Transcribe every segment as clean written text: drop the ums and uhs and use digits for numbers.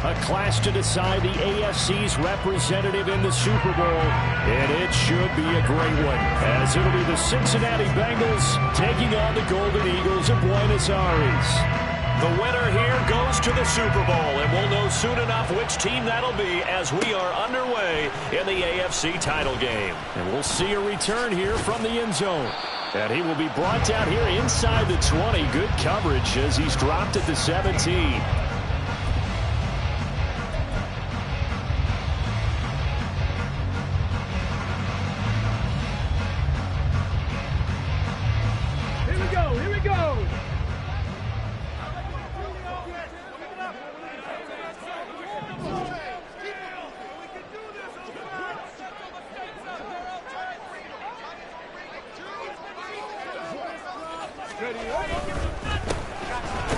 A clash to decide the AFC's representative in the Super Bowl, and it should be a great one, as it'll be the Cincinnati Bengals taking on the Golden Eagles of Buenos Aires. The winner here goes to the Super Bowl, and we'll know soon enough which team that'll be as we are underway in the AFC title game. And we'll see a return here from the end zone. And he will be brought down here inside the 20. Good coverage as he's dropped at the 17. Here we go.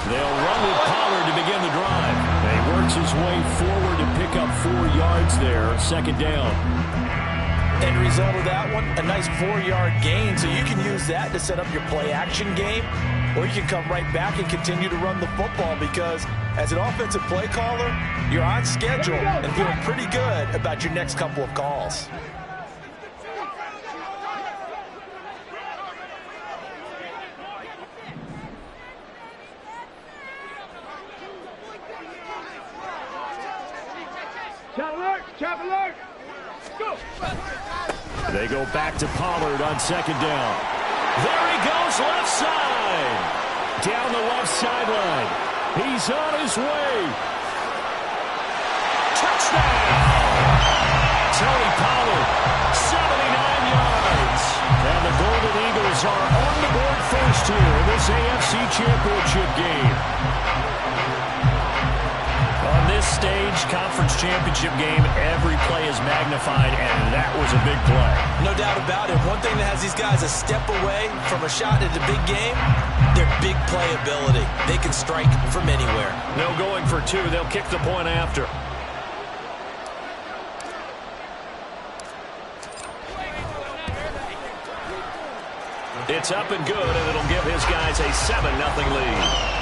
They'll run with Pollard to begin the drive. He works his way forward to pick up 4 yards there, second down. End result of that one, a nice 4-yard gain, so you can use that to set up your play-action game, or you can come right back and continue to run the football because as an offensive play caller, you're on schedule and feeling pretty good about your next couple of calls. Chop alert! Go! They go back to Pollard on second down. There he goes, left side. Down the left sideline. He's on his way. Touchdown! Tony Pollard, 79 yards. And the Golden Eagles are on the board first here in this AFC Championship game. On this stage, conference championship game, every play is magnified, and that was a big play. No doubt about it. One thing that has these guys a step away from a shot at the big game, their big play ability. They can strike from anywhere. No going for 2. They'll kick the point after. It's up and good, and it'll give his guys a 7-0 lead.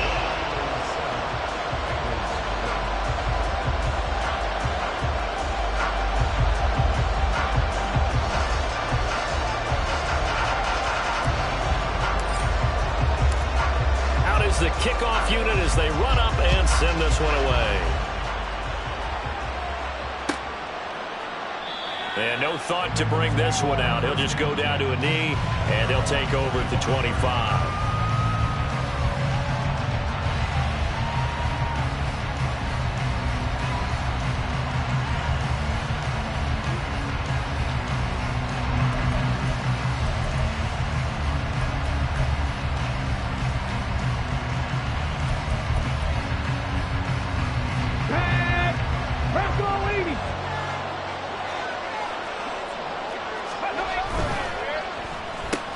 The kickoff unit as they run up and send this one away. And no thought to bring this one out. He'll just go down to a knee, and they'll take over at the 25.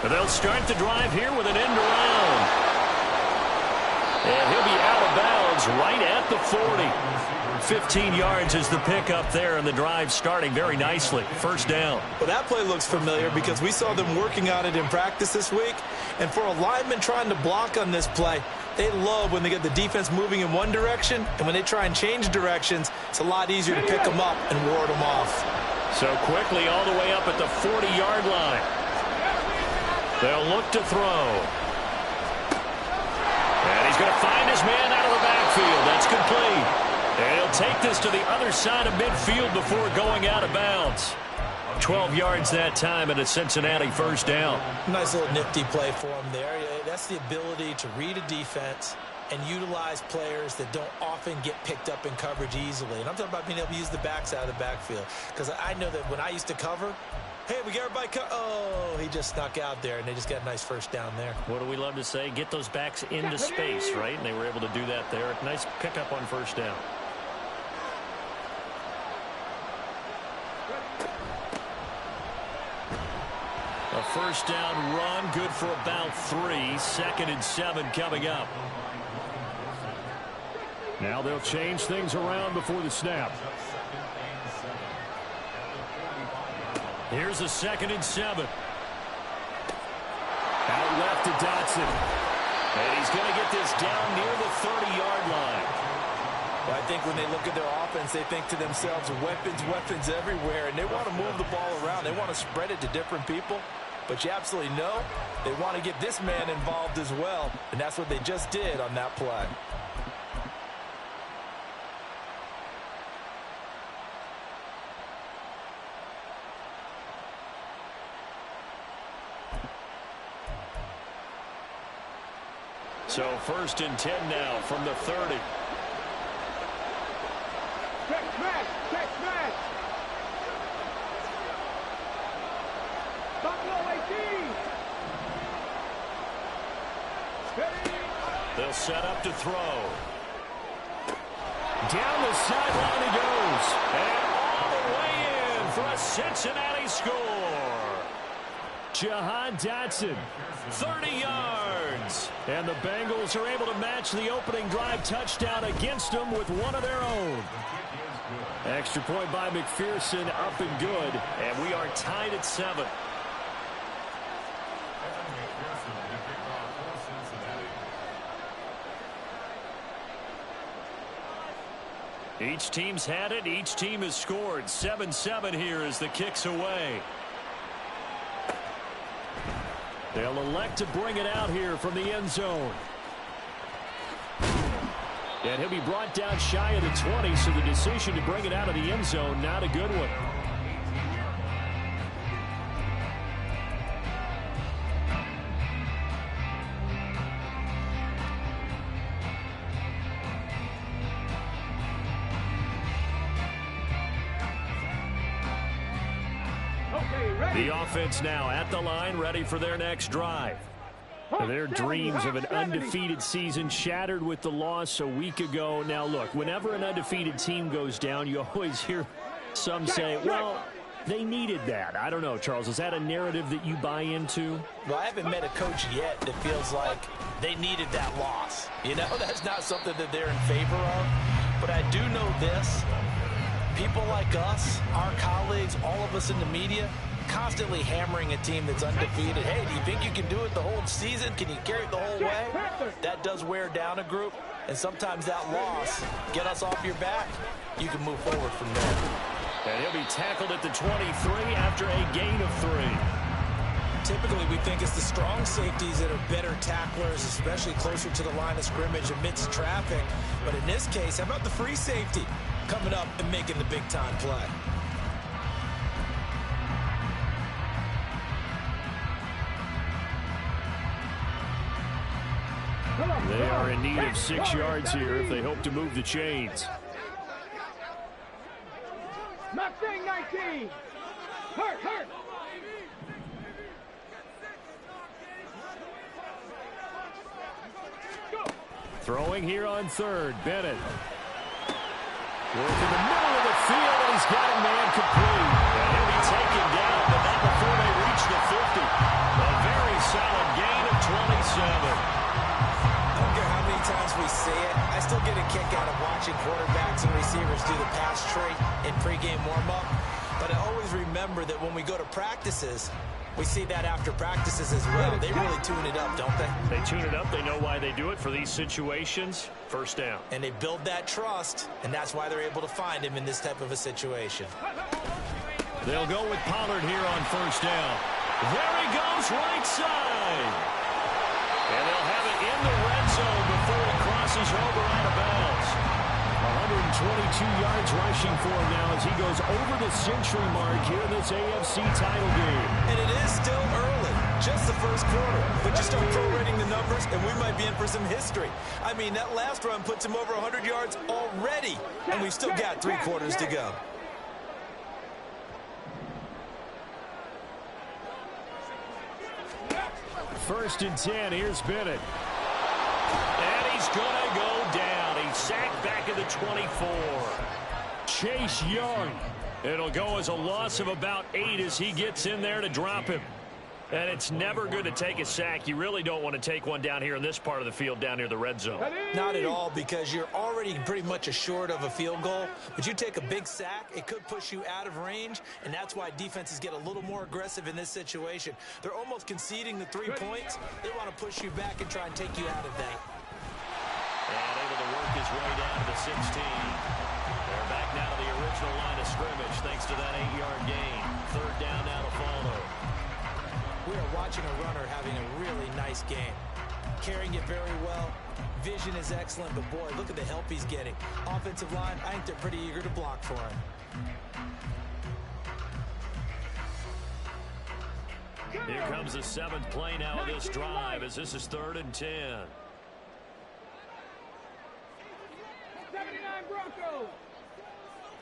They'll start the drive here with an end around. And he'll be out of bounds right at the 40. 15 yards is the pickup there, and the drive starting very nicely. First down. Well, that play looks familiar because we saw them working on it in practice this week. And for a lineman trying to block on this play, they love when they get the defense moving in one direction, and when they try and change directions, it's a lot easier to pick them up and ward them off. So quickly all the way up at the 40-yard line. They'll look to throw. And he's going to find his man out of the backfield. That's complete. And he'll take this to the other side of midfield before going out of bounds. 12 yards that time, and a Cincinnati first down. Nice little nifty play for him there. That's the ability to read a defense and utilize players that don't often get picked up in coverage easily. And I'm talking about being able to use the backs out of the backfield. Because I know that when I used to cover, hey, we get everybody oh, he just snuck out there, and they just got a nice first down there. What do we love to say? Get those backs into space, right? And they were able to do that there. Nice pickup on first down. A first down run, good for about 3. 2nd and 7 coming up. Now they'll change things around before the snap. Here's a 2nd and 7. Out left to Dotson. And he's going to get this down near the 30-yard line. Well, I think when they look at their offense, they think to themselves, weapons, weapons everywhere, and they want to move the ball around. They want to spread it to different people, but you absolutely know they want to get this man involved as well, and that's what they just did on that play. So 1st and 10 now from the 30. Check smash! Check smash! Buffalo 18! Steady! They'll set up to throw. Down the sideline he goes. And all the way in for a Cincinnati score. Jahan Dotson, 30 yards. And the Bengals are able to match the opening drive touchdown against them with one of their own. Extra point by McPherson, up and good. And we are tied at 7. Each team's had it. Each team has scored. 7-7 here as the kick's away. They'll elect to bring it out here from the end zone. And he'll be brought down shy of the 20, so the decision to bring it out of the end zone, not a good one. The offense now at the line, ready for their next drive. Their dreams of an undefeated season shattered with the loss a week ago. Now, look, whenever an undefeated team goes down, you always hear some say, well, they needed that. I don't know, Charles. Is that a narrative that you buy into? Well, I haven't met a coach yet that feels like they needed that loss. You know, that's not something that they're in favor of. But I do know this. People like us, our colleagues, all of us in the media, constantly hammering a team that's undefeated. Hey, do you think you can do it the whole season? Can you carry it the whole way? That does wear down a group, and sometimes that loss, get us off your back, you can move forward from there. And he'll be tackled at the 23 after a gain of 3. Typically, we think it's the strong safeties that are better tacklers, especially closer to the line of scrimmage amidst traffic. But in this case, how about the free safety coming up and making the big-time play? They are in need of 6 yards here if they hope to move the chains. Mustang 19! Hurt! Go! Throwing here on 3rd, Bennett. Work in the middle of the field, and he's got a man complete. And he'll be taken down, but not before they reach the 50. A very solid gain of 27. I don't care how many times we see it. I still get a kick out of watching quarterbacks and receivers do the pass tree in pregame warm-up. But I always remember that when we go to practices, we see that after practices as well. They really tune it up, don't they? They tune it up. They know why they do it for these situations. 1st down. And they build that trust, and that's why they're able to find him in this type of a situation. They'll go with Pollard here on 1st down. There he goes, right side. And they'll have it in the red zone before he crosses over out of bounds. 122 yards rushing for him now as he goes over the century mark here in this AFC title game. And it is still early, just the 1st quarter. But you start prorating the numbers, and we might be in for some history. I mean, that last run puts him over 100 yards already, and we've still got 3 quarters to go. First and 10, here's Bennett. And he's going to go down. He's sacked back at the 24. Chase Young. It'll go as a loss of about 8 as he gets in there to drop him. And it's never good to take a sack. You really don't want to take one down here in this part of the field, down near the red zone. Not at all, because you're already pretty much assured of a field goal. But you take a big sack, it could push you out of range, and that's why defenses get a little more aggressive in this situation. They're almost conceding the 3 points. They want to push you back and try and take you out of that. And able to work his way down to the 16. They're back now to the original line of scrimmage thanks to that 8-yard gain. Third down now to follow. We are watching a runner having a really nice game. Carrying it very well. Vision is excellent, but boy, look at the help he's getting. Offensive line, I think they're pretty eager to block for him. Here comes the 7th play now of this drive as this is 3rd and 10. 79 Broncos.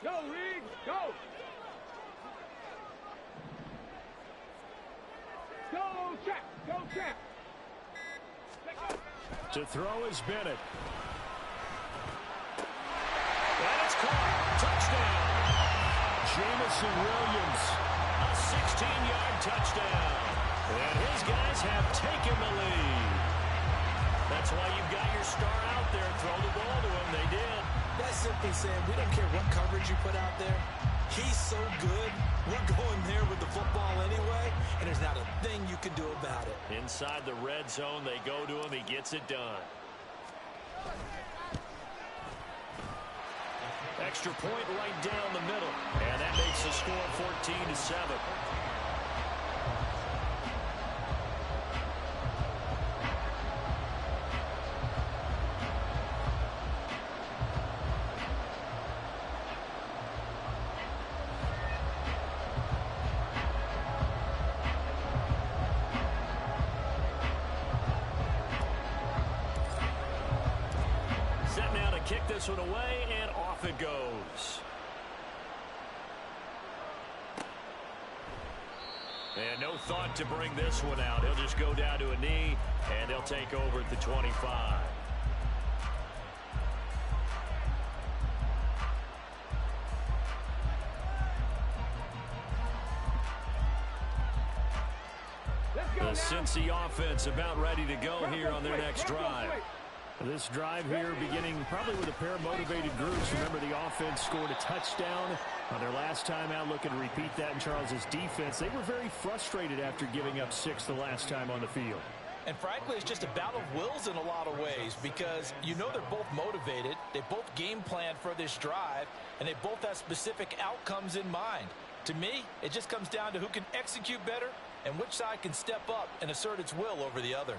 Go, Reed. Go. Go, check. Go, check. To throw is Bennett. And it's caught. Touchdown. Jamison Williams. A 16-yard touchdown. And his guys have taken the lead. That's why you've got your star out there. Throw the ball to him. They did. That's simply saying we don't care what coverage you put out there. He's so good. We're going there with the football anyway, and there's not a thing you can do about it. Inside the red zone, they go to him. He gets it done. Extra point right down the middle. And that makes the score 14-7. Kick this one away, and off it goes. And no thought to bring this one out. He'll just go down to a knee, and they'll take over at the 25. The Cincy offense about ready to go here on their next drive. This drive here beginning probably with a pair of motivated groups. Remember, the offense scored a touchdown on their last time out. Looking to repeat that in Charles's defense. They were very frustrated after giving up 6 the last time on the field. And frankly, it's just a battle of wills in a lot of ways because you know they're both motivated. They both game planned for this drive, and they both have specific outcomes in mind. To me, it just comes down to who can execute better and which side can step up and assert its will over the other.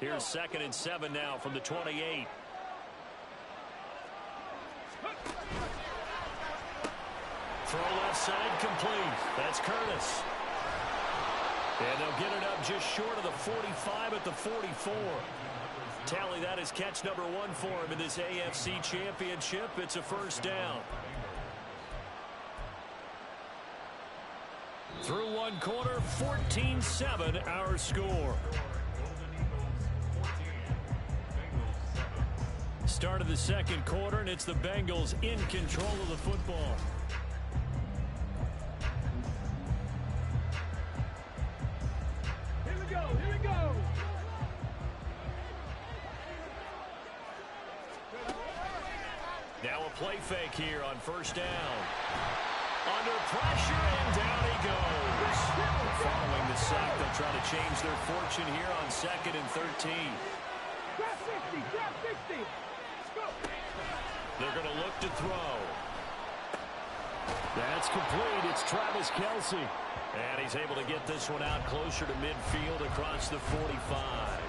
Here's 2nd and 7 now from the 28. Throw left side complete. That's Curtis. And they'll get it up just short of the 45 at the 44. Tally that is catch number 1 for him in this AFC Championship. It's a first down. Through one quarter, 14-7 our score. Start of the second quarter, and it's the Bengals in control of the football. Here we go, here we go. Now a play fake here on first down. Under pressure, and down he goes. Following the sack, they'll try to change their fortune here on 2nd and 13. Drop 60, drop 60. They're going to look to throw. That's complete. It's Travis Kelce. And he's able to get this one out closer to midfield across the 45.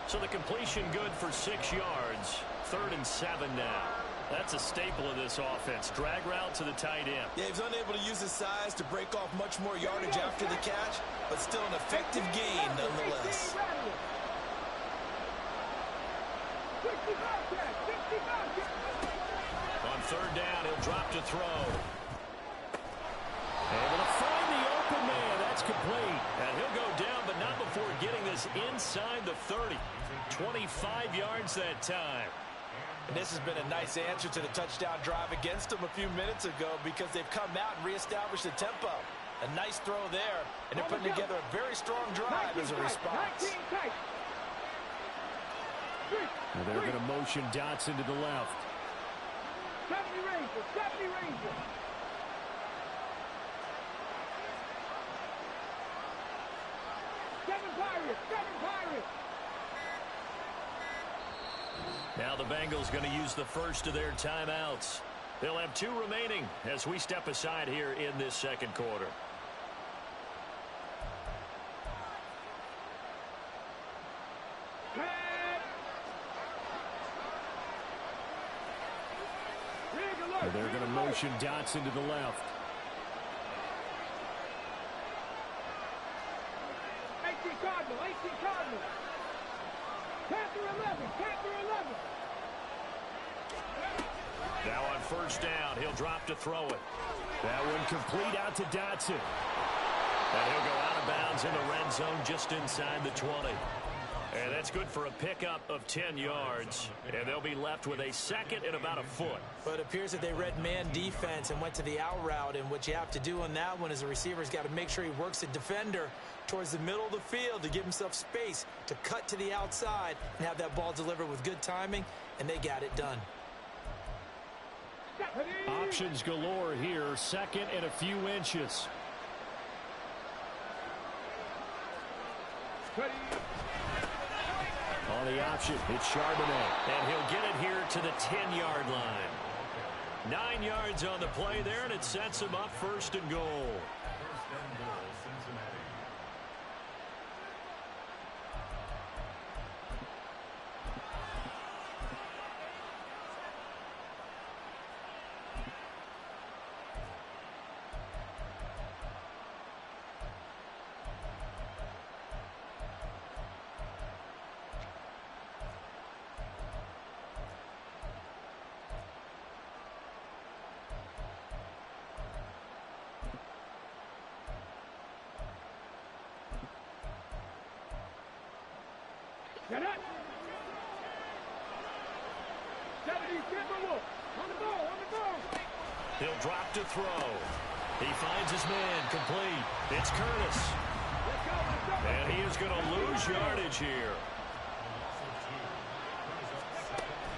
So the completion good for 6 yards. 3rd and 7 now. That's a staple of this offense. Drag route to the tight end. Yeah, he was unable to use his size to break off much more yardage after the catch, but still an effective gain nonetheless. On 3rd down, he'll drop to throw. Able to find the open man. That's complete. And he'll go down, but not before getting this inside the 30. 25 yards that time. And this has been a nice answer to the touchdown drive against them a few minutes ago because they've come out and reestablished the tempo. A nice throw there, and they're putting together a very strong drive as a response. And they're going to motion Dotson to the left. 70 Ranger, 70 Ranger. Now the Bengals going to use the first of their timeouts. They'll have 2 remaining as we step aside here in this second quarter. And they're going to motion Dotson to the left. 18 Cardinal, 18 Cardinal. Panther 11, Panther 11. Now on first down, he'll drop to throw it. That one complete out to Dotson. And he'll go out of bounds in the red zone just inside the 20. And that's good for a pickup of 10 yards. And they'll be left with a second and about a foot. But it appears that they read man defense and went to the out route. And what you have to do on that one is the receiver's got to make sure he works the defender towards the middle of the field to give himself space to cut to the outside and have that ball delivered with good timing. And they got it done. Options galore here. Second and a few inches. On the option, it's Charbonnet. And he'll get it here to the 10-yard line. 9 yards on the play there, and it sets him up first and goal. Get up. 70, on the ball, on the ball. He'll drop to throw. He finds his man complete. It's Curtis. Let's go. And he is going to lose yardage here.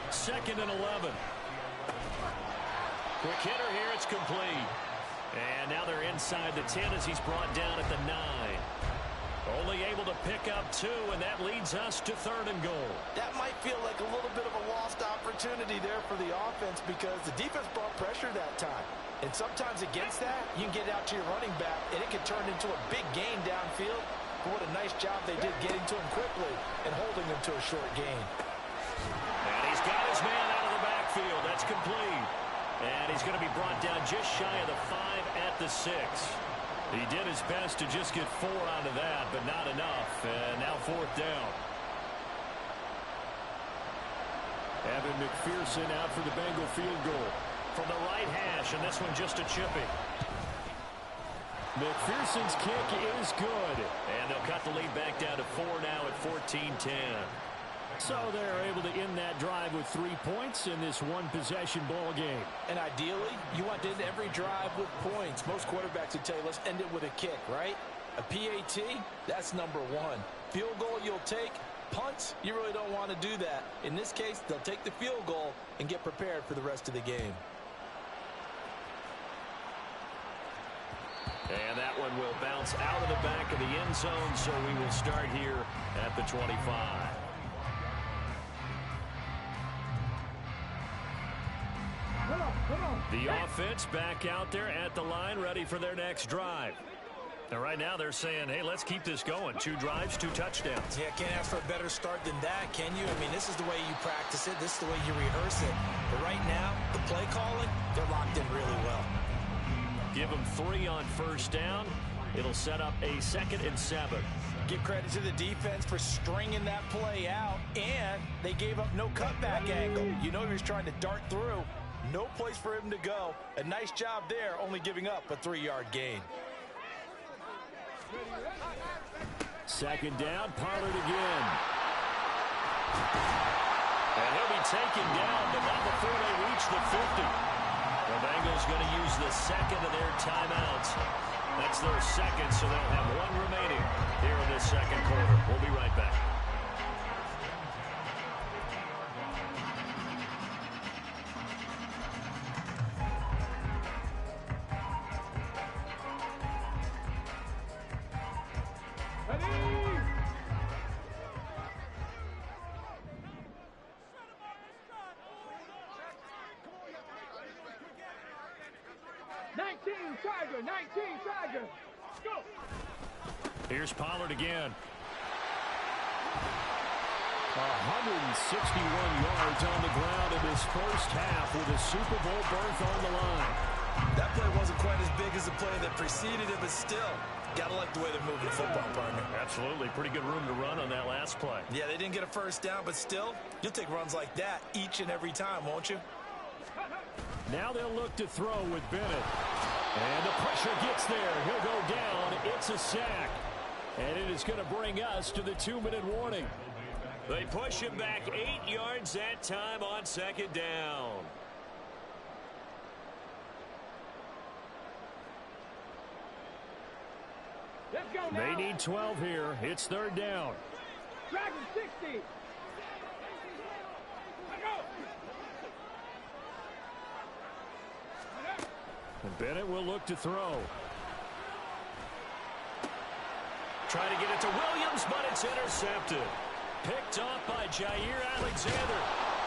Second and 11. Quick hitter here. It's complete. And now they're inside the 10 as he's brought down at the 9. Only able to pick up 2, and that leads us to third and goal. That might feel like a little bit of a lost opportunity there for the offense because the defense brought pressure that time. And sometimes against that, you can get out to your running back, and it can turn into a big gain downfield. But what a nice job they did getting to him quickly and holding him to a short gain. And he's got his man out of the backfield. That's complete. And he's going to be brought down just shy of the 5 at the 6. He did his best to just get 4 out of that, but not enough. And now fourth down. Evan McPherson out for the Bengal field goal. From the right hash, and this one just a chipping. McPherson's kick is good. And they'll cut the lead back down to 4 now at 14-10. So they're able to end that drive with 3 points in this one-possession ball game. And ideally, you want to end every drive with points. Most quarterbacks would tell you, let's end it with a kick, right? A PAT, that's number 1. Field goal you'll take. Punts, you really don't want to do that. In this case, they'll take the field goal and get prepared for the rest of the game. And that one will bounce out of the back of the end zone, so we will start here at the 25. The offense back out there at the line, ready for their next drive. And right now they're saying, hey, let's keep this going. 2 drives, 2 touchdowns. Yeah, can't ask for a better start than that, can you? I mean, this is the way you practice it. This is the way you rehearse it. But right now, the play calling, they're locked in really well. Give them 3 on first down. It'll set up a 2nd and 7. Give credit to the defense for stringing that play out, and they gave up no cutback angle. You know he was trying to dart through. No place for him to go. A nice job there, only giving up a 3-yard gain. 2nd down, Pollard again. And he'll be taken down, but not before they reach the 50. The Bengals going to use the 2nd of their timeouts. That's their 2nd, so they'll have 1 remaining here in this second quarter. We'll be right back. Tiger, 19, Tiger. Go. Here's Pollard again. 161 yards on the ground in this first half with a Super Bowl berth on the line. That play wasn't quite as big as the play that preceded it, but still, gotta like the way they're moving the football, partner. Absolutely. Pretty good room to run on that last play. Yeah, they didn't get a first down, but still, you'll take runs like that each and every time, won't you? Now they'll look to throw with Bennett. And the pressure gets there. He'll go down. It's a sack. And it is going to bring us to the 2-minute warning. They push him back 8 yards that time on second down. Let's go now. They need 12 here. It's third down. Dragon 60. Let go. And Bennett will look to throw. Try to get it to Williams, but it's intercepted. Picked off by Jair Alexander.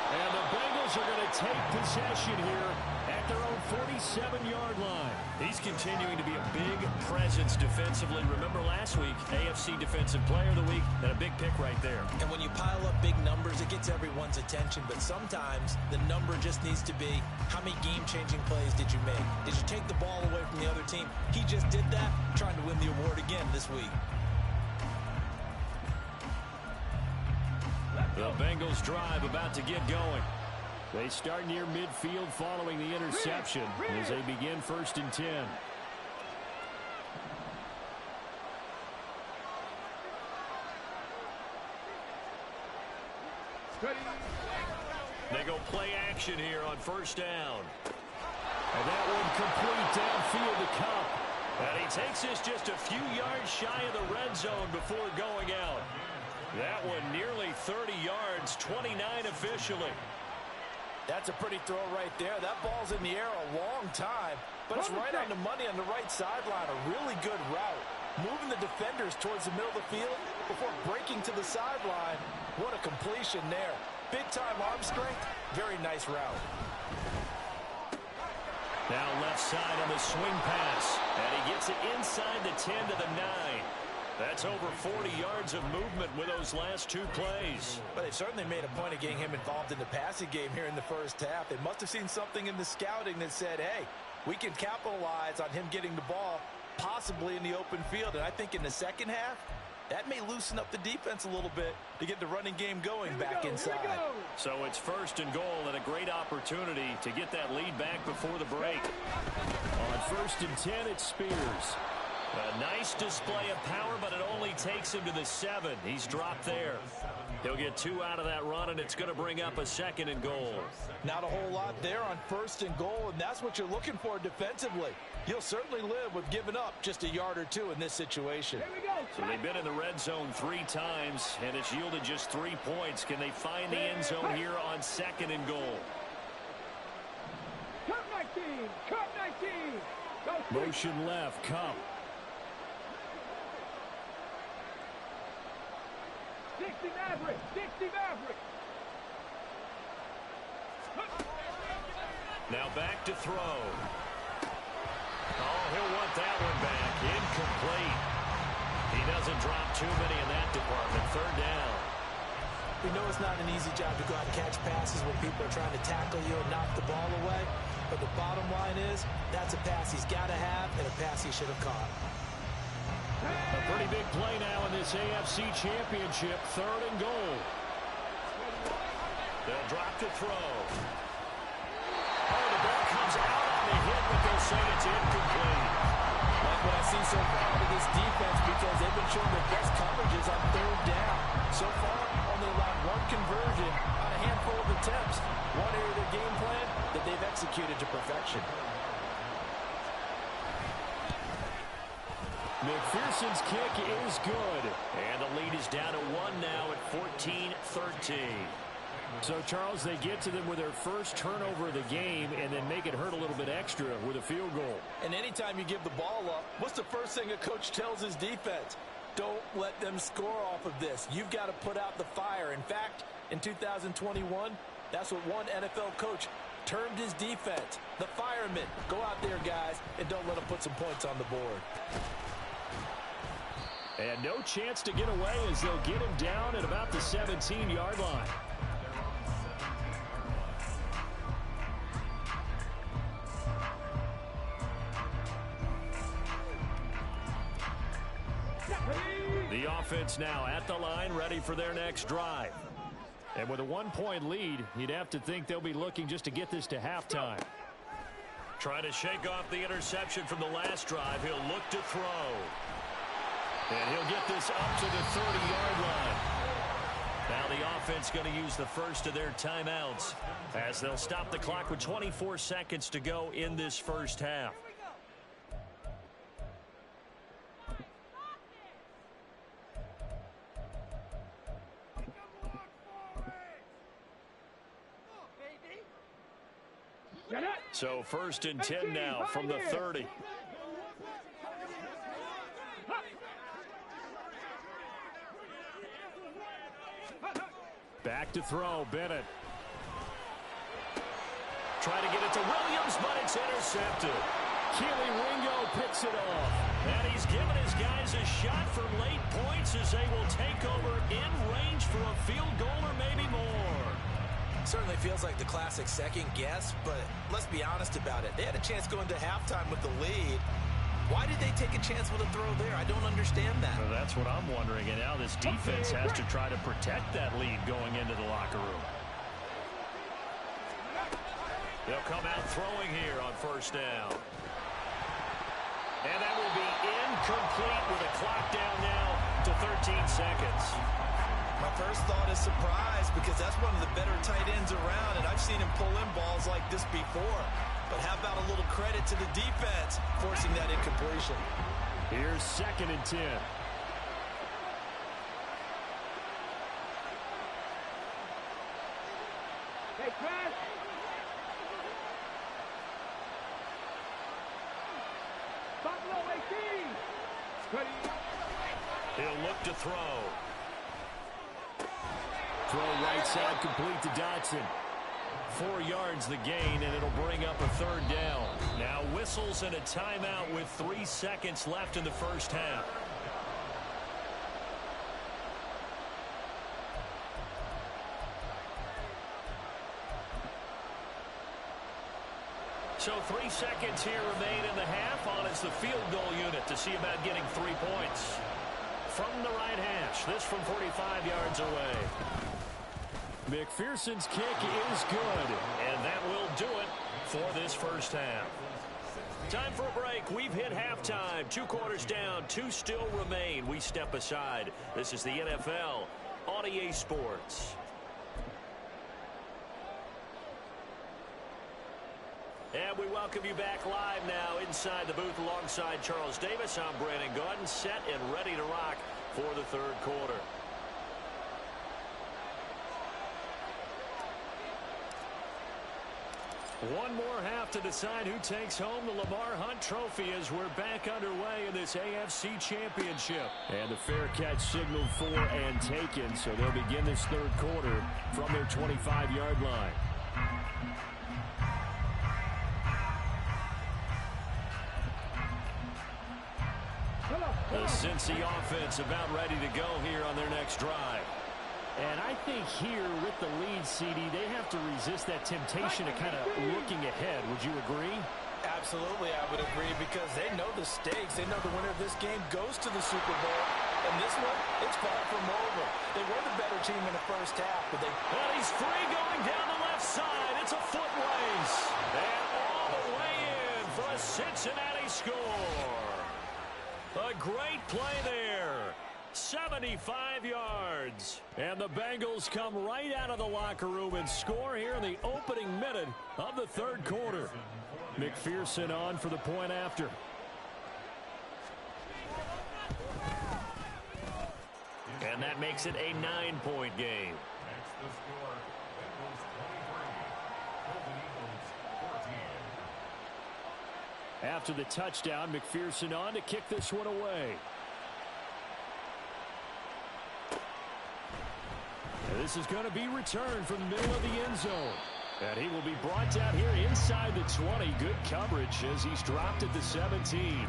And the Bengals are going to take possession here at their own 47-yard line. He's continuing to be a big presence defensively. Remember last week, AFC Defensive Player of the Week, and a big pick right there. And when you pile up big numbers, it gets everyone's attention. But sometimes the number just needs to be, how many game-changing plays did you make? Did you take the ball away from the other team? He just did that, trying to win the award again this week. The Bengals drive about to get going. They start near midfield following the interception as they begin 1st and 10. They go play action here on 1st down. And that one complete downfield to Cup. And he takes this just a few yards shy of the red zone before going out. That one nearly 30 yards, 29 officially. That's a pretty throw right there. That ball's in the air a long time, but it's right on the money on the right sideline. A really good route. Moving the defenders towards the middle of the field before breaking to the sideline. What a completion there. Big-time arm strength. Very nice route. Now left side on the swing pass. And he gets it inside the 10 to the 9. That's over 40 yards of movement with those last 2 plays. But they've certainly made a point of getting him involved in the passing game here in the first half. They must have seen something in the scouting that said, hey, we can capitalize on him getting the ball possibly in the open field. And I think in the second half, that may loosen up the defense a little bit to get the running game going back inside. So it's 1st and goal and a great opportunity to get that lead back before the break. On 1st and 10, it's Spears. A nice display of power, but it only takes him to the 7. He's dropped there. He'll get 2 out of that run, and it's going to bring up a 2nd and goal. Not a whole lot there on 1st and goal, and that's what you're looking for defensively. You'll certainly live with giving up just a yard or 2 in this situation. So they've been in the red zone 3 times, and it's yielded just 3 points. Can they find the end zone here on 2nd and goal? Cup 19! Cup 19! Motion left, Cup. 60 Maverick! 60 Maverick! Now back to throw. Oh, he'll want that one back. Incomplete. He doesn't drop too many in that department. 3rd down. We know it's not an easy job to go out and catch passes when people are trying to tackle you and knock the ball away. But the bottom line is, that's a pass he's got to have and a pass he should have caught. A pretty big play now in this AFC Championship. 3rd and goal. They'll drop to throw. Oh, the ball comes out on the hit, but they'll say it's incomplete. Like what I see so far out of this defense, because they've been showing their best coverages on 3rd down. So far, only allowed 1 conversion on a handful of attempts. One area of their game plan that they've executed to perfection. McPherson's kick is good. And the lead is down to 1 now at 14-13. So, Charles, they get to them with their first turnover of the game and then make it hurt a little bit extra with a field goal. And anytime you give the ball up, what's the first thing a coach tells his defense? Don't let them score off of this. You've got to put out the fire. In fact, in 2021, that's what one NFL coach termed his defense, the firemen. Go out there, guys, and don't let them put some points on the board. And no chance to get away as they'll get him down at about the 17-yard line. The offense now at the line, ready for their next drive. And with a 1-point lead, you'd have to think they'll be looking just to get this to halftime. Trying to shake off the interception from the last drive. He'll look to throw. And he'll get this up to the 30-yard line. Now the offense going to use the first of their timeouts as they'll stop the clock with 24 seconds to go in this first half. So 1st and 10 now from the 30. Back to throw, Bennett. Try to get it to Williams, but it's intercepted. Keely Ringo picks it off. And he's given his guys a shot for late points as they will take over in range for a field goal or maybe more. Certainly feels like the classic second guess, but let's be honest about it. They had a chance going to halftime with the lead. Why did they take a chance with a throw there? I don't understand that. Well, that's what I'm wondering. And now this defense has to try to protect that lead going into the locker room. They'll come out throwing here on 1st down. And that will be incomplete with a clock down now to 13 seconds. My first thought is surprise because that's one of the better tight ends around, and I've seen him pull in balls like this before. But how about a little credit to the defense forcing that incompletion? Here's 2nd and 10. Hey, Chris. Buffalo 18. He'll look to throw. Throw right side complete to Dotson. 4 yards the gain, and it'll bring up a 3rd down. Now whistles and a timeout with 3 seconds left in the first half. So 3 seconds here remain in the half on as the field goal unit to see about getting 3 points. From the right hash, this from 45 yards away. McPherson's kick is good, and that will do it for this first half. Time for a break. We've hit halftime. 2 quarters down, 2 still remain. We step aside. This is the NFL on EA Sports. And we welcome you back live now inside the booth alongside Charles Davis. I'm Brandon Gaudin, set and ready to rock for the 3rd quarter. One more half to decide who takes home the Lamar Hunt Trophy as we're back underway in this AFC Championship. And the fair catch signaled for and taken, so they'll begin this 3rd quarter from their 25-yard line. The Cincy offense about ready to go here on their next drive. And I think here with the lead, CD, they have to resist that temptation of kind of looking ahead. Would you agree? Absolutely, I would agree because they know the stakes. They know the winner of this game goes to the Super Bowl. And this one, it's far from over. They were the better team in the first half, but they... Well, he's free going down the left side. It's a foot race. And all the way in for a Cincinnati score. A great play there. 75 yards. And the Bengals come right out of the locker room and score here in the opening minute of the 3rd quarter. McPherson on for the point after. And that makes it a 9-point game. After the touchdown, McPherson on to kick this one away. This is going to be returned from the middle of the end zone. And he will be brought down here inside the 20. Good coverage as he's dropped at the 17.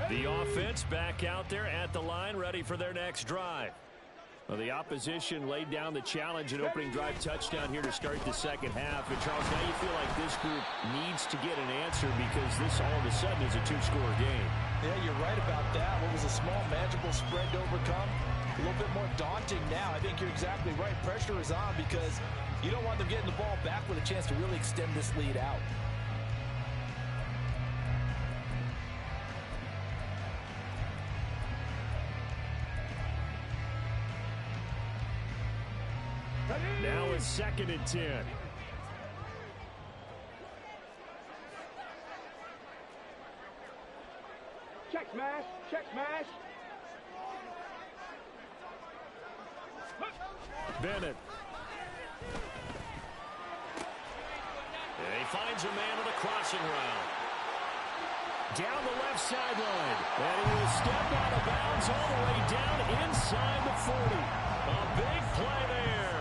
The offense back out there at the line, ready for their next drive. Well, the opposition laid down the challenge and opening drive touchdown here to start the second half. And, Charles, now you feel like this group needs to get an answer because this all of a sudden is a two-score game. Yeah, you're right about that. What was a small, manageable spread to overcome? A little bit more daunting now. I think you're exactly right. Pressure is on because you don't want them getting the ball back with a chance to really extend this lead out. Now it's 2nd and 10. Check smash, check smash. Bennett. And he finds a man on the crossing route. Down the left sideline. And he will step out of bounds all the way down inside the 40. A big play there.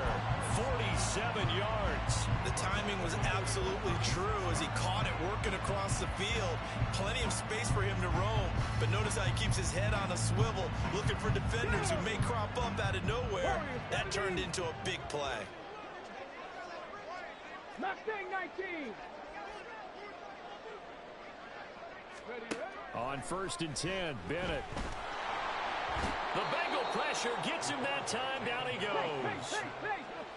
47 yards. The timing was absolutely true as he caught it working across the field. Plenty of space for him to roam. But notice how he keeps his head on a swivel, looking for defenders who may crop up out of nowhere. That turned into a big play. Mustang 19. On 1st and 10, Bennett. The Bengal pressure gets him that time. Down he goes.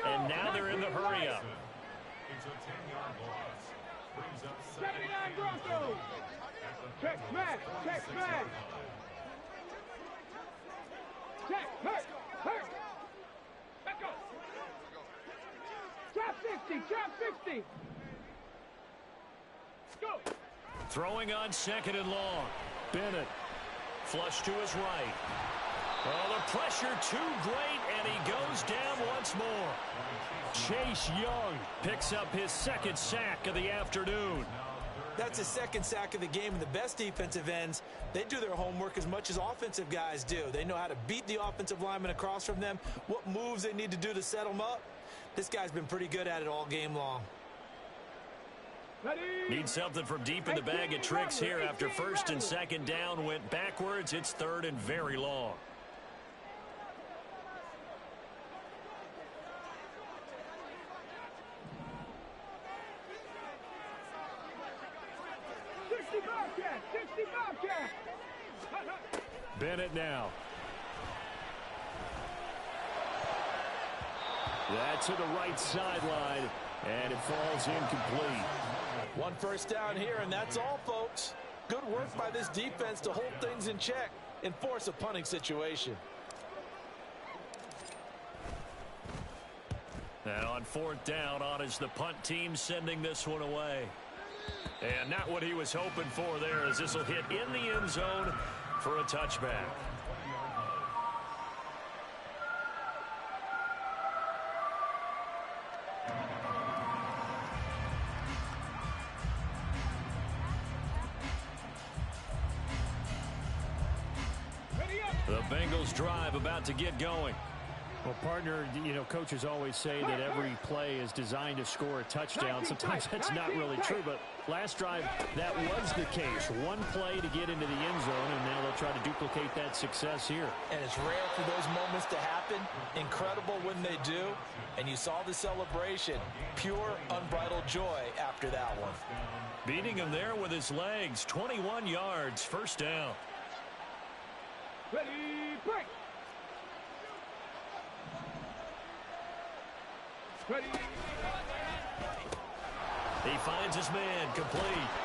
And now they're in the hurry-up. It's a 10-yard loss. Brings up 79 Broncos. Check smash, check smash. Check, hurt. Back up. Trap 50. Go. Throwing on 2nd and long. Bennett. Flush to his right. Oh, the pressure too great, and he goes down once more. Chase Young picks up his 2nd sack of the afternoon. That's his 2nd sack of the game, and the best defensive ends, they do their homework as much as offensive guys do. They know how to beat the offensive lineman across from them, what moves they need to do to set them up. This guy's been pretty good at it all game long. Need something from deep in the bag of tricks here after 1st and 2nd down went backwards. It's 3rd and very long. Bennett now. That's to the right sideline, and it falls incomplete. 1 first down here, and that's all, folks. Good work by this defense to hold things in check and force a punting situation. And on 4th down, on is the punt team sending this one away. And not what he was hoping for there, as this will hit in the end zone for a touchback. The Bengals drive about to get going. Well, partner, you know, coaches always say that every play is designed to score a touchdown. Sometimes that's not really true, but last drive, that was the case. One play to get into the end zone, and now they'll try to duplicate that success here. And it's rare for those moments to happen. Incredible when they do. And you saw the celebration. Pure, unbridled joy after that one. Beating him there with his legs. 21 yards, 1st down. Ready, break. Ready. He finds his man, complete.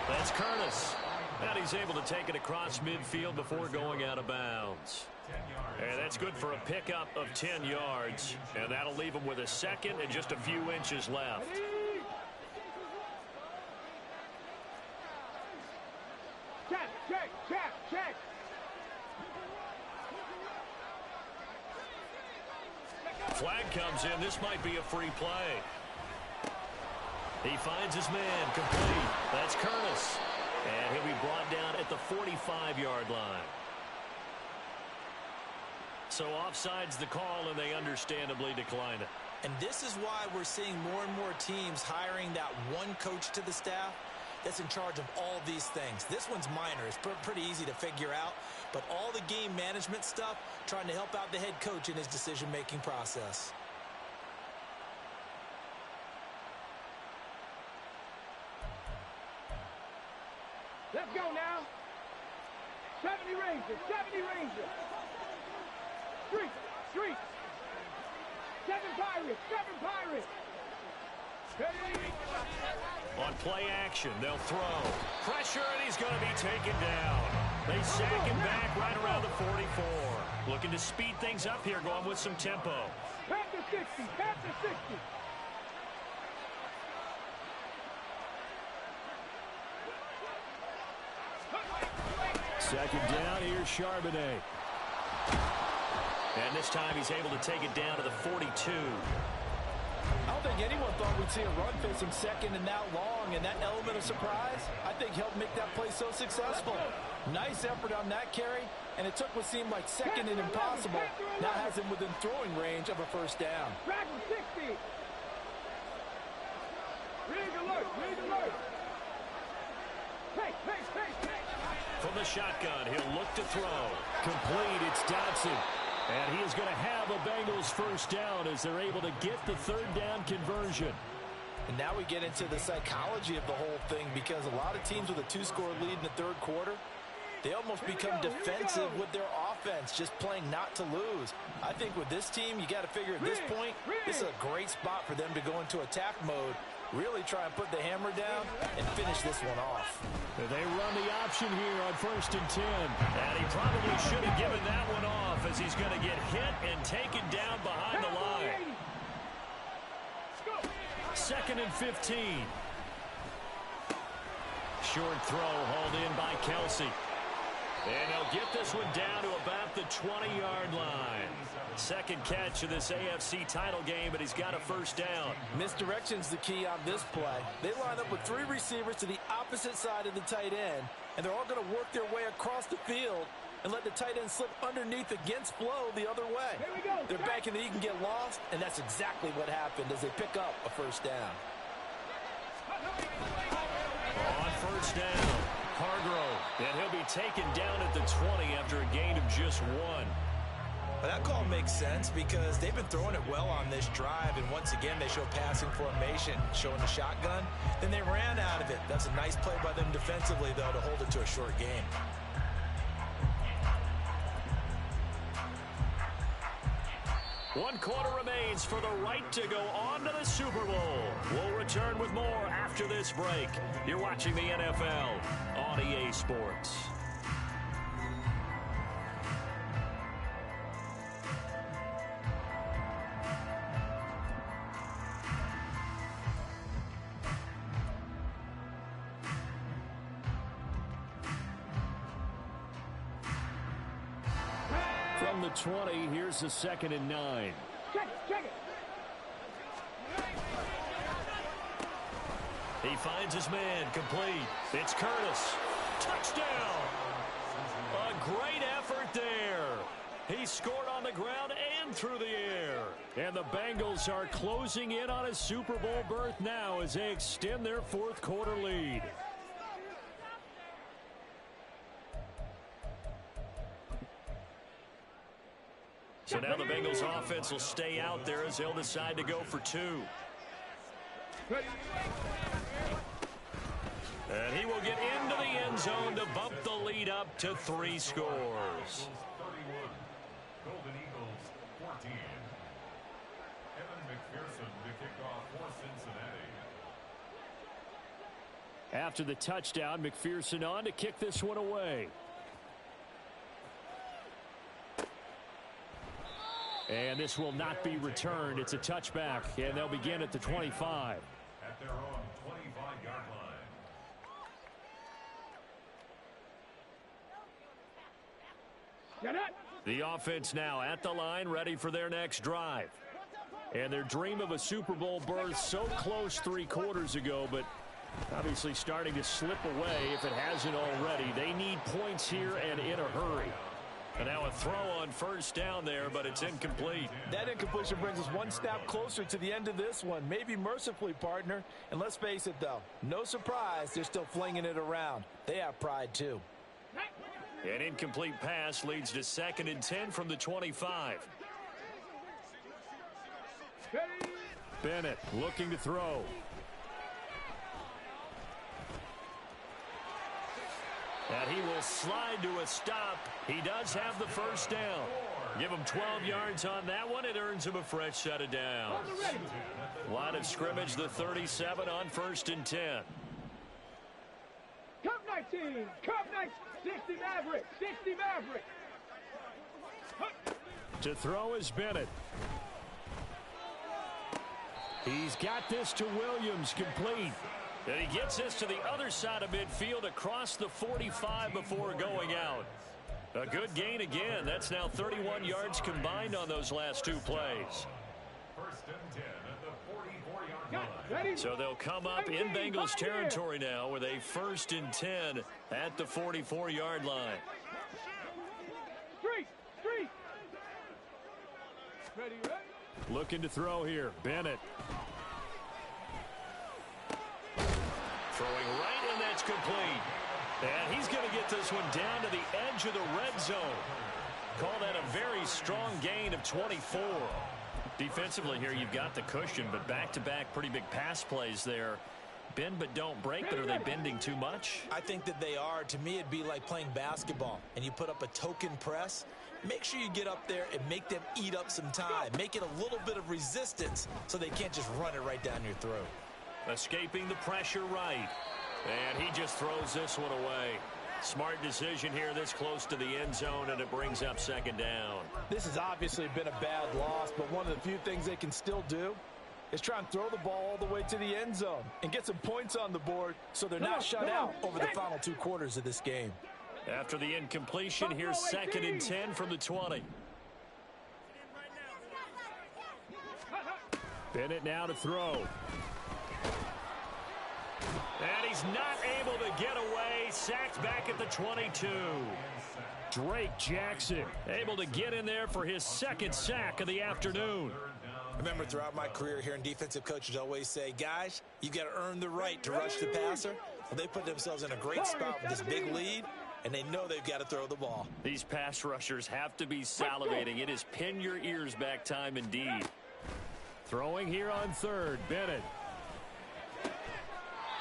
That's Curtis. And he's able to take it across midfield before going out of bounds. And that's good for a pickup of 10 yards. And that'll leave him with a 2nd and just a few inches left. Check. Flag comes in. This might be a free play. He finds his man, complete. That's Curtis. And he'll be brought down at the 45-yard line. So offside's the call, and they understandably decline it. And this is why we're seeing more and more teams hiring that one coach to the staff that's in charge of all these things. This one's minor. It's pretty easy to figure out. But all the game management stuff, trying to help out the head coach in his decision-making process. Let's go now. 70 Rangers, 70 Rangers. Street. 7 Pirates, 7 Pirates. On play action, they'll throw. Pressure, and he's going to be taken down. They sack him back right around the 44. Looking to speed things up here, going with some tempo. Panther 60, Panther 60. Second down, here's Charbonnet. And this time he's able to take it down to the 42. I don't think anyone thought we'd see a run facing second and that long, and that element of surprise, I think, helped make that play so successful. Nice effort on that carry, and it took what seemed like second and impossible. Now has him within throwing range of a first down. Dragon 60. Rig alert, rig alert. Hey. From the shotgun, he'll look to throw. Complete, it's Dodson. And he is going to have a Bengals first down as they're able to get the third down conversion. And now we get into the psychology of the whole thing, because a lot of teams with a 2-score lead in the third quarter, they almost become defensive with their offense, just playing not to lose. I think with this team, you got to figure at this point, this is a great spot for them to go into attack mode, really try and put the hammer down and finish this one off. They run the option here on 1st and 10. And he probably should have given that one off, as he's going to get hit and taken down behind the line. 2nd and 15. Short throw hauled in by Kelsey. And they'll get this one down to about the 20-yard line. Second catch of this AFC title game, but he's got a first down. Misdirection's the key on this play. They line up with 3 receivers to the opposite side of the tight end, and they're all going to work their way across the field and let the tight end slip underneath against flow the other way. They're banking that he can get lost, and that's exactly what happened as they pick up a first down. On first down, Hargrove, and he'll be taken down at the 20 after a gain of just 1. Well, that call makes sense because they've been throwing it well on this drive, and once again they show passing formation, showing the shotgun. Then they ran out of it. That's a nice play by them defensively, though, to hold it to a short game. One quarter remains for the right to go on to the Super Bowl. We'll return with more after this break. You're watching the NFL on EA Sports. From the 20, here's the 2nd and 9. Check it. He finds his man, complete. It's Curtis. Touchdown! A great effort there. He scored on the ground and through the air. And the Bengals are closing in on a Super Bowl berth now as they extend their 4th quarter lead. So now the Bengals offense will stay out there as they'll decide to go for 2. And he will get into the end zone to bump the lead up to 3 scores. 31. Golden Eagles 14. Evan McPherson to kick off for Cincinnati. After the touchdown, McPherson on to kick this one away. And this will not be returned. It's a touchback, and they'll begin at the 25. At their own 25-yard line. The offense now at the line, ready for their next drive. And their dream of a Super Bowl berth so close 3 quarters ago, but Obviously starting to slip away if it hasn't already. They need points here and in a hurry. And now a throw on first down there, but it's incomplete. That incompletion brings us one step closer to the end of this one. Maybe mercifully, partner. And let's face it, though. No surprise, they're still flinging it around. They have pride, too. An incomplete pass leads to 2nd and 10 from the 25. Bennett looking to throw. And he will slide to a stop. He does have the first down. Give him 12 yards on that one. It earns him a fresh set of downs. Line of scrimmage, the 37 on 1st and 10. Cup 19. Cup 19. 60 Maverick. 60 Maverick. To throw is Bennett. He's got this to Williams, complete. And he gets this to the other side of midfield across the 45 before going out. A good gain again. That's now 31 yards combined on those last 2 plays. 1st and 10 at the 44-yard line. So they'll come up in Bengals territory now with a 1st and 10 at the 44-yard line. Street. Ready. Looking to throw here. Bennett. Throwing right, and that's complete. And he's going to get this one down to the edge of the red zone. Call that a very strong gain of 24. Defensively here, you've got the cushion, but back-to-back pretty big pass plays there. Bend but don't break, but are they bending too much? I think that they are. To me, it'd be like playing basketball, and you put up a token press. Make sure you get up there and make them eat up some time. Make it a little bit of resistance so they can't just run it right down your throat. Escaping the pressure right. And he just throws this one away. Smart decision here this close to the end zone, and it brings up 2nd down. This has obviously been a bad loss, but one of the few things they can still do is try and throw the ball all the way to the end zone and get some points on the board so they're not shut out over the final 2 quarters of this game. After the incompletion, here's 2nd and 10 from the 20. Bennett now to throw. And he's not able to get away. Sacked back at the 22. Drake Jackson able to get in there for his 2nd sack of the afternoon. Remember, throughout my career here in defensive coaches always say, guys, you've got to earn the right to rush the passer. Well, they put themselves in a great spot with this big lead, and they know they've got to throw the ball. These pass rushers have to be salivating. It is pin your ears back time indeed. Throwing here on 3rd, Bennett.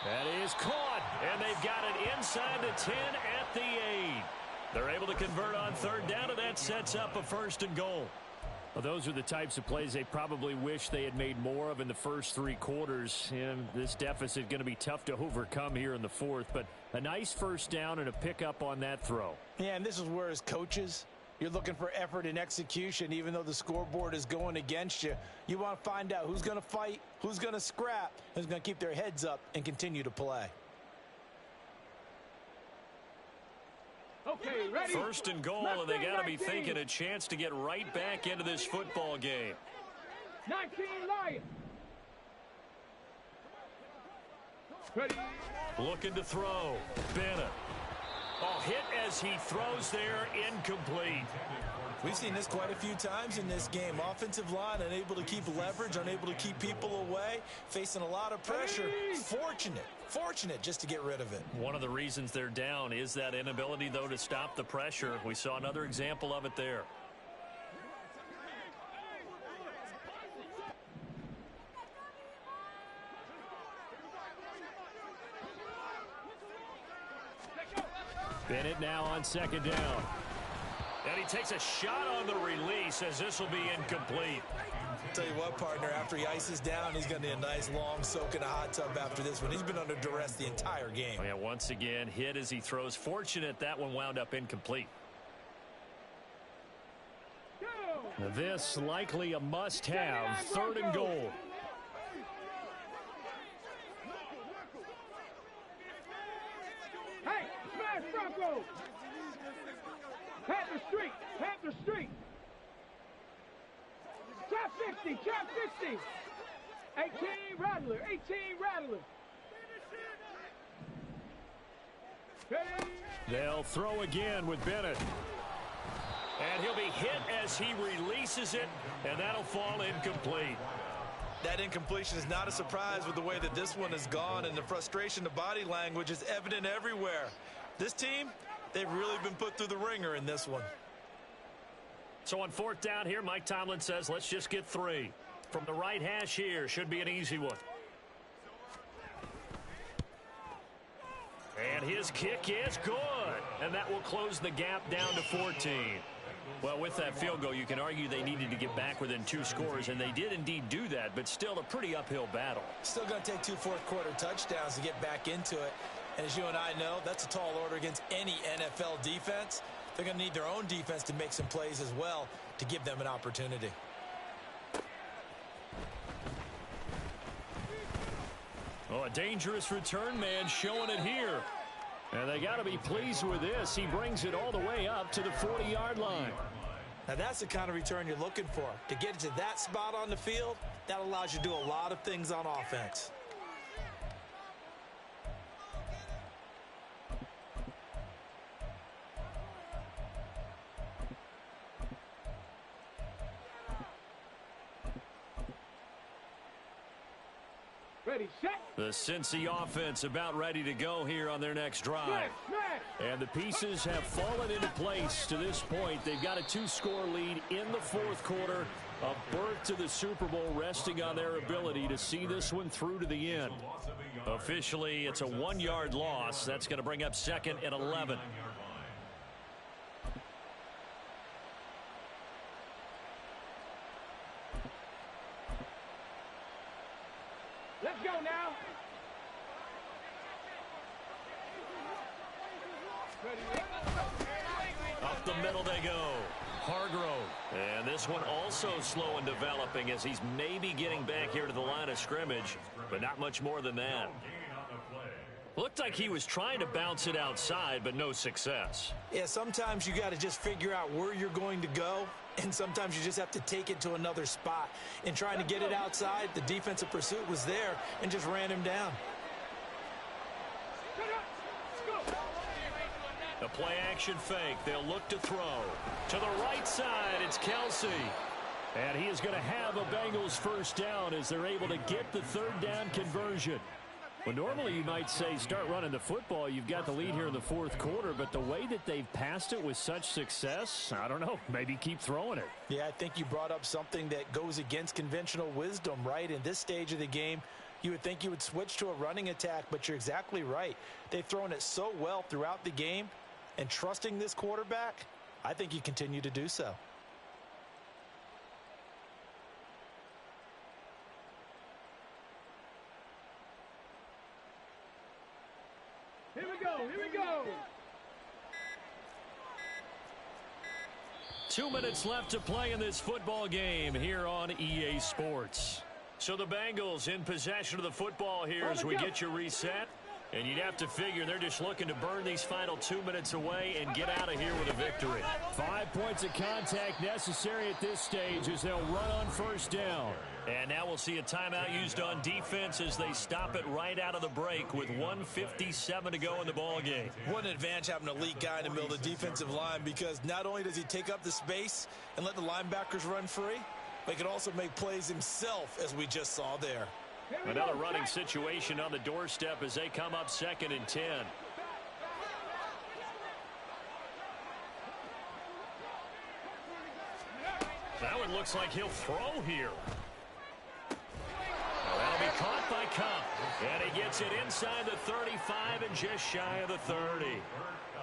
That is caught, and they've got it inside the 10 at the 8. They're able to convert on 3rd down, and that sets up a 1st and goal. Well, those are the types of plays they probably wish they had made more of in the first 3 quarters. And this deficit going to be tough to overcome here in the 4th. But a nice 1st down and a pickup on that throw. Yeah, and this is where, as coaches, you're looking for effort and execution. Even though the scoreboard is going against you, you want to find out who's going to fight, who's going to scrap, who's going to keep their heads up and continue to play. Okay, ready. 1st and goal, and they got to be thinking a chance to get right back into this football game. 19 Lions. Ready. Looking to throw. Bennett. Oh, hit as he throws there, incomplete. We've seen this quite a few times in this game. Offensive line unable to keep leverage, unable to keep people away, facing a lot of pressure. Fortunate just to get rid of it. One of the reasons they're down is that inability, though, to stop the pressure. We saw another example of it there. Bennett now on 2nd down. And he takes a shot on the release as this will be incomplete. Tell you what, partner, after he ices down, he's going to need a nice long soak in a hot tub after this one. He's been under duress the entire game. Oh, yeah, once again, hit as he throws. Fortunate that one wound up incomplete. This likely a must-have. 3rd and goal. Hey, smash Bronco. Panther Street. Trap 50. 18 Rattler. They'll throw again with Bennett. And he'll be hit as he releases it, and that'll fall incomplete. That incompletion is not a surprise with the way that this one has gone, and the frustration, the body language is evident everywhere. This team, they've really been put through the ringer in this one. So on 4th down here, Mike Tomlin says, let's just get 3. From the right hash here, should be an easy one. And his kick is good. And that will close the gap down to 14. Well, with that field goal, you can argue they needed to get back within 2 scores, and they did indeed do that, but still a pretty uphill battle. Still going to take 2 fourth-quarter touchdowns to get back into it. And as you and I know, that's a tall order against any NFL defense. They're going to need their own defense to make some plays as well to give them an opportunity. Oh, a dangerous return man showing it here. And they got to be pleased with this. He brings it all the way up to the 40-yard line. Now that's the kind of return you're looking for. To get to that spot on the field, that allows you to do a lot of things on offense. Ready, set. The Cincy offense about ready to go here on their next drive. And the pieces have fallen into place to this point. They've got a 2-score lead in the 4th quarter. A berth to the Super Bowl resting on their ability to see this one through to the end. Officially, it's a 1-yard loss. That's going to bring up 2nd and 11. Let's go now. Up the middle they go. Hargrove. And this one also slow in developing as he's maybe getting back here to the line of scrimmage, but not much more than that. Looked like he was trying to bounce it outside, but no success. Yeah, sometimes you got to just figure out where you're going to go, and sometimes you just have to take it to another spot. In trying to get it outside, the defensive pursuit was there and just ran him down. A play-action fake. They'll look to throw. To the right side, it's Kelsey. And he is going to have a Bengals first down as they're able to get the 3rd down conversion. Well, normally you might say start running the football. You've got the lead here in the 4th quarter, but the way that they've passed it with such success, I don't know, maybe keep throwing it. Yeah, I think you brought up something that goes against conventional wisdom, right? In this stage of the game, you would think you would switch to a running attack, but you're exactly right. They've thrown it so well throughout the game, and trusting this quarterback, I think you continue to do so. Here we go, here we go. 2 minutes left to play in this football game here on EA Sports. So the Bengals in possession of the football here as we get you reset. And you'd have to figure they're just looking to burn these final 2 minutes away and get out of here with a victory. 5 points of contact necessary at this stage as they'll run on 1st down. And now we'll see a timeout used on defense as they stop it right out of the break with 1:57 to go in the ballgame. What an advantage having an elite guy in the middle of the defensive line, because not only does he take up the space and let the linebackers run free, but he can also make plays himself, as we just saw there. Another running situation on the doorstep as they come up 2nd and 10. That one looks like he'll throw here. That'll be caught by Cup. And he gets it inside the 35 and just shy of the 30.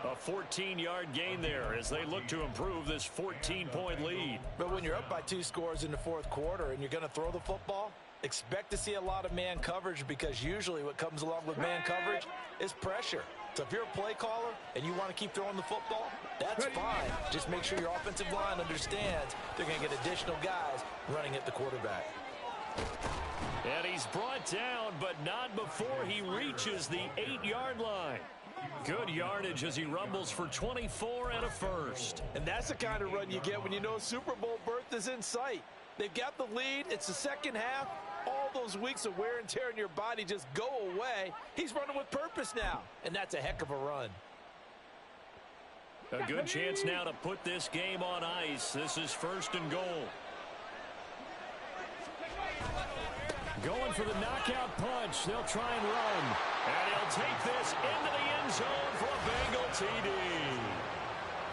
A 14-yard gain there as they look to improve this 14-point lead. But when you're up by 2 scores in the 4th quarter and you're going to throw the football, expect to see a lot of man coverage, because usually what comes along with man coverage is pressure. So if you're a play caller and you want to keep throwing the football, that's fine. Just make sure your offensive line understands they're going to get additional guys running at the quarterback. And he's brought down, but not before he reaches the 8-yard line. Good yardage as he rumbles for 24 and a first. And that's the kind of run you get when you know Super Bowl berth is in sight. They've got the lead. It's the second half. All those weeks of wear and tear in your body just go away. He's running with purpose now, and that's a heck of a run. A good chance now to put this game on ice. This is 1st and goal. Going for the knockout punch. They'll try and run. And he'll take this into the end zone for a Bengal TD.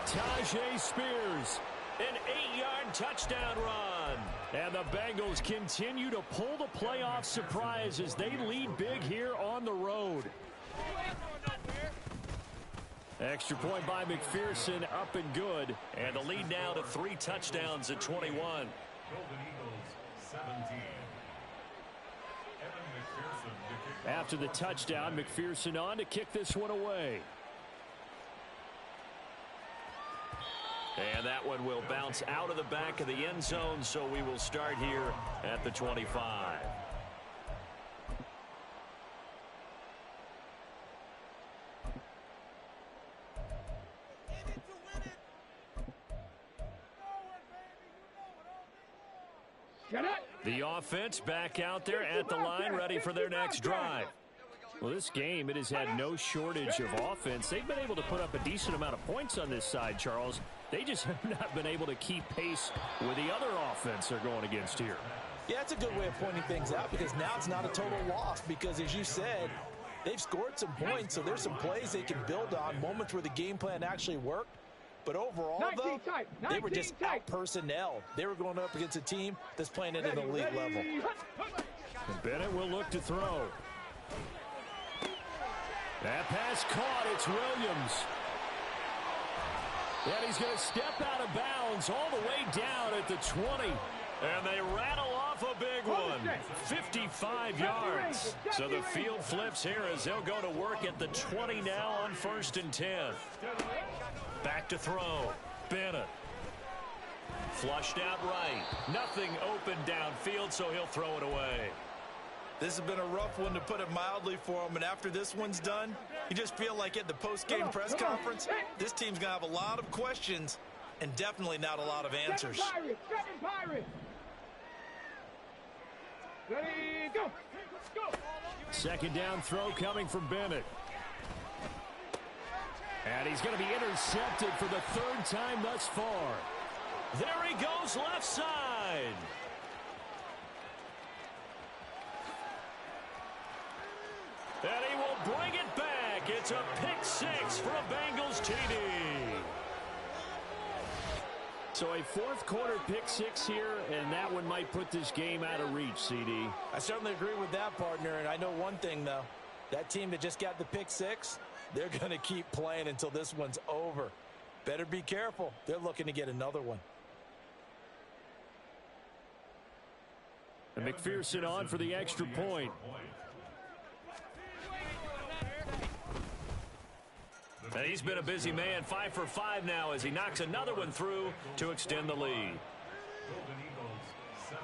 Tajay Spears, an 8-yard touchdown run. And the Bengals continue to pull the playoff surprise as they lead big here on the road. Extra point by McPherson, up and good. And the lead now to 3 touchdowns at 21. Golden Eagles, 17. After the touchdown, McPherson on to kick this one away. And that one will bounce out of the back of the end zone, so we will start here at the 25. The offense back out there at the line, ready for their next drive. Well, this game, it has had no shortage of offense. They've been able to put up a decent amount of points on this side, Charles. They just have not been able to keep pace with the other offense they're going against here. Yeah, it's a good way of pointing things out because now it's not a total loss because, as you said, they've scored some points, so there's some plays they can build on, moments where the game plan actually worked. But overall, though, they were just out-personnel. They were going up against a team that's playing at an elite level. And Bennett will look to throw. That pass caught. It's Williams. And he's going to step out of bounds all the way down at the 20. And they rattle off a big one. 55 yards. So the field flips here as they'll go to work at the 20 now on 1st and 10. Back to throw. Bennett. Flushed out right. Nothing open downfield, so he'll throw it away. This has been a rough one, to put it mildly, for him. And after this one's done, you just feel like at the post-game press conference, this team's going to have a lot of questions and definitely not a lot of answers. Second Pirate. Ready, go. Second down throw coming from Bennett. And he's going to be intercepted for the 3rd time thus far. There he goes, left side. And he will bring it back. It's a pick 6 for a Bengals TD. So a 4th quarter pick 6 here, and that one might put this game out of reach, CD. I certainly agree with that, partner. And I know one thing, though. That team that just got the pick 6, they're going to keep playing until this one's over. Better be careful. They're looking to get another one. And McPherson on for the extra point. And he's been a busy man, 5 for 5 now as he knocks another one through to extend the lead. Golden Eagles, 17.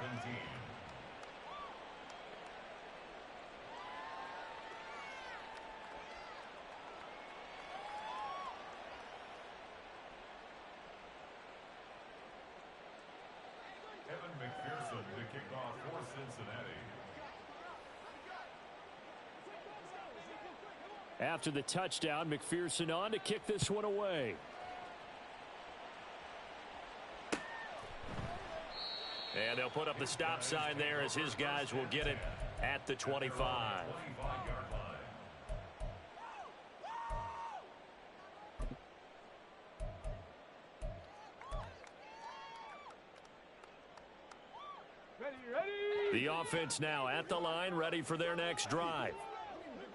Evan McPherson to kick off for Cincinnati. After the touchdown, McPherson on to kick this one away. And they'll put up the stop sign there as his guys will get it at the 25. 25-yard line. The offense now at the line, ready for their next drive.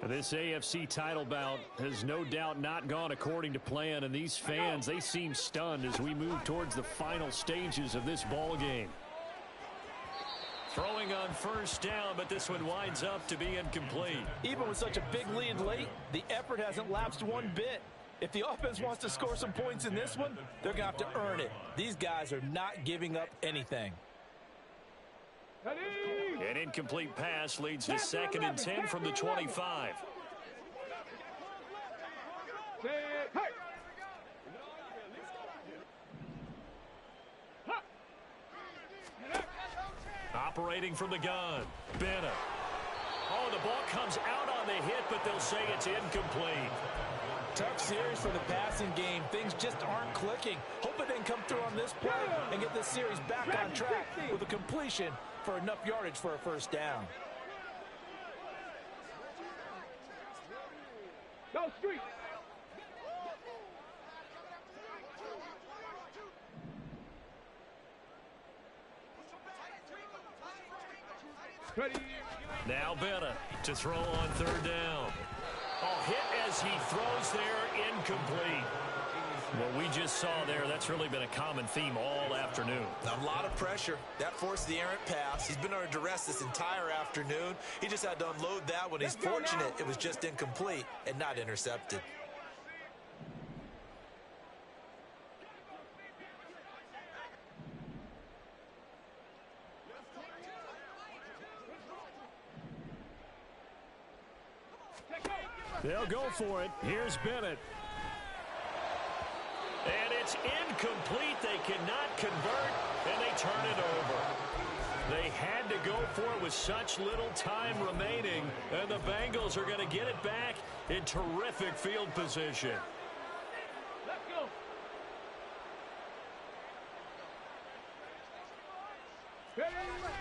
This AFC title bout has no doubt not gone according to plan, and these fans, they seem stunned as we move towards the final stages of this ball game. Throwing on 1st down, but this one winds up to be incomplete. Even with such a big lead late, the effort hasn't lapsed one bit. If the offense wants to score some points in this one, they're going to have to earn it. These guys are not giving up anything. An incomplete pass leads to 2nd and 10 from the 25. Operating from the gun, Bennett. Oh, the ball comes out on the hit, but they'll say it's incomplete. Tough series for the passing game. Things just aren't clicking. Hope it didn't come through on this play and get this series back on track with a completion for enough yardage for a first down. Go street. Ready. Now Bennett to throw on third down. Oh, hit as he throws there, incomplete. What we just saw there, that's really been a common theme all afternoon. A lot of pressure. That forced the errant pass. He's been under duress this entire afternoon. He just had to unload that one. He's fortunate it was just incomplete and not intercepted. They'll go for it. Here's Bennett. And it's incomplete. They cannot convert, and they turn it over. They had to go for it with such little time remaining, and the Bengals are going to get it back in terrific field position. Let's go.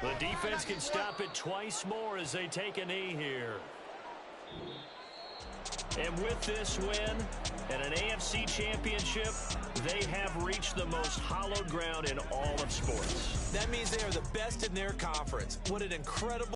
The defense can stop it twice more as they take a knee here. And with this win and an AFC championship, they have reached the most hallowed ground in all of sports. That means they are the best in their conference. What an incredible